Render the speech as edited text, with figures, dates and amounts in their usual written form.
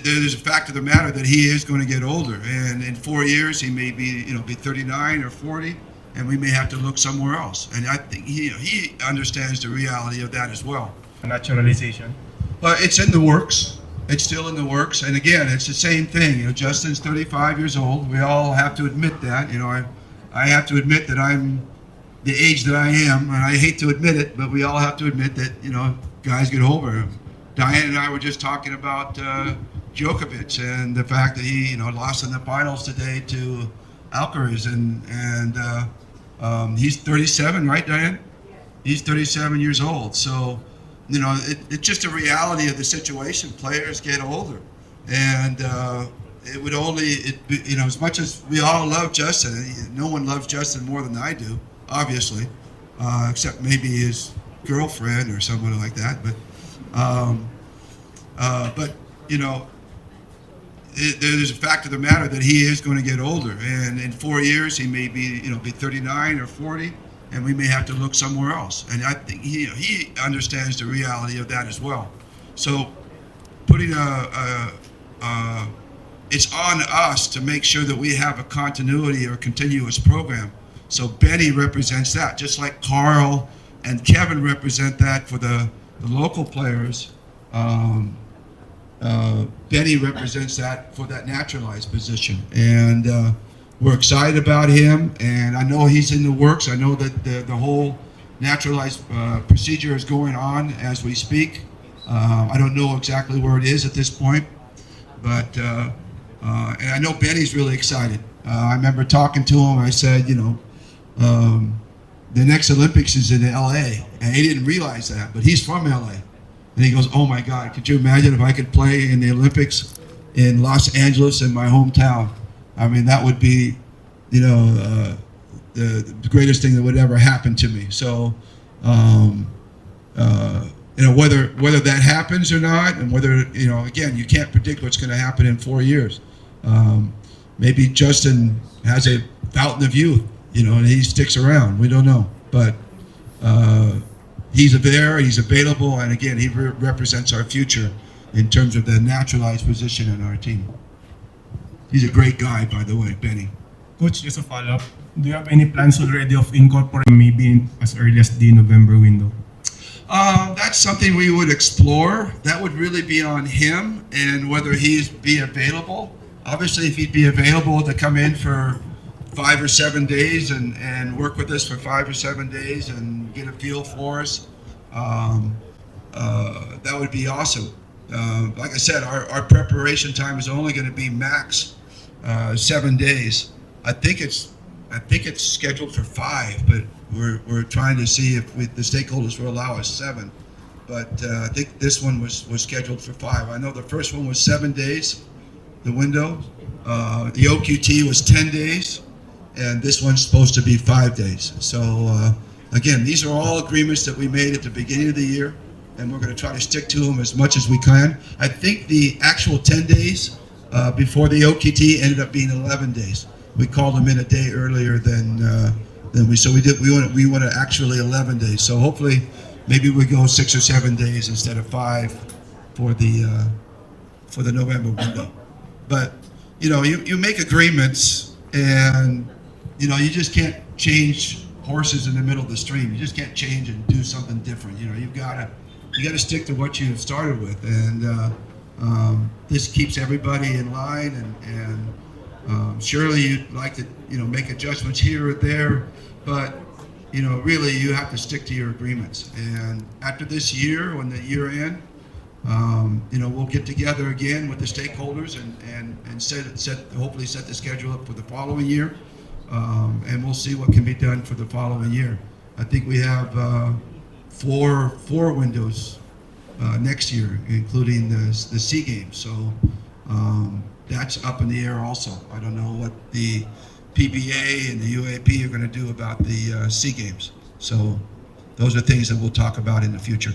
There's a fact of the matter that he is going to get older, and in 4 years he may be 39 or 40, and we may have to look somewhere else. And I think he understands the reality of that as well. Naturalization. But it's in the works. It's still in the works. And again, it's the same thing. Justin's 35 years old. We all have to admit that. I have to admit that I'm the age that I am, and I hate to admit it, but we all have to admit that guys get older. Diane and I were just talking about Djokovic and the fact that he lost in the finals today to Alcaraz, and he's 37, right, Diane? He's 37 years old. So it's just a reality of the situation. Players get older, and it would only as much as we all love Justin, no one loves Justin more than I do, obviously, except maybe his girlfriend or someone like that. But there's a fact of the matter that he is going to get older, and in 4 years he may be 39 or 40, and we may have to look somewhere else. And I think he understands the reality of that as well. So putting it's on us to make sure that we have a continuity or continuous program. So Bennie represents that, just like Carl and Kevin represent that for the local players. Bennie represents that for that naturalized position, and we're excited about him. And I know he's in the works. I know that the whole naturalized procedure is going on as we speak. I don't know exactly where it is at this point, but and I know Bennie's really excited. I remember talking to him. I said, the next Olympics is in LA, and he didn't realize that, but he's from LA. And he goes, "Oh my God, could you imagine if I could play in the Olympics in Los Angeles, in my hometown? I mean, that would be, the greatest thing that would ever happen to me." So, whether that happens or not, and whether, again, you can't predict what's going to happen in 4 years. Maybe Justin has a fountain of youth, and he sticks around. We don't know, but he's there, he's available, and again, he represents our future in terms of the naturalized position in our team. He's a great guy, by the way, Bennie. Coach, just a follow-up. Do you have any plans already of incorporating maybe as early as the November window? That's something we would explore. That would really be on him and whether he'd be available. Obviously, if he'd be available to come in for 5 or 7 days and work with us for 5 or 7 days and get a feel for us, that would be awesome. Like I said, our preparation time is only going to be max 7 days. I think it's scheduled for 5, but we're trying to see if the stakeholders will allow us 7. But I think this one was scheduled for 5. I know the first one was 7 days, the window. The OQT was 10 days. And this one's supposed to be 5 days. So again, these are all agreements that we made at the beginning of the year, and we're going to try to stick to them as much as we can. I think the actual 10 days before the OQT ended up being 11 days. We called them in a day earlier than we. So we went actually 11 days. So hopefully, maybe we go 6 or 7 days instead of 5 for the November window. But you make agreements, and you just can't change horses in the middle of the stream. You just can't change and do something different. You got to stick to what you started with, and this keeps everybody in line. And surely you'd like to make adjustments here or there, but really you have to stick to your agreements. And after this year, when the year end, we'll get together again with the stakeholders and hopefully set the schedule up for the following year, and we'll see what can be done for the following year. I think we have four windows next year, including the SEA Games. So that's up in the air also. I don't know what the PBA and the UAP are going to do about the SEA Games. So those are things that we'll talk about in the future.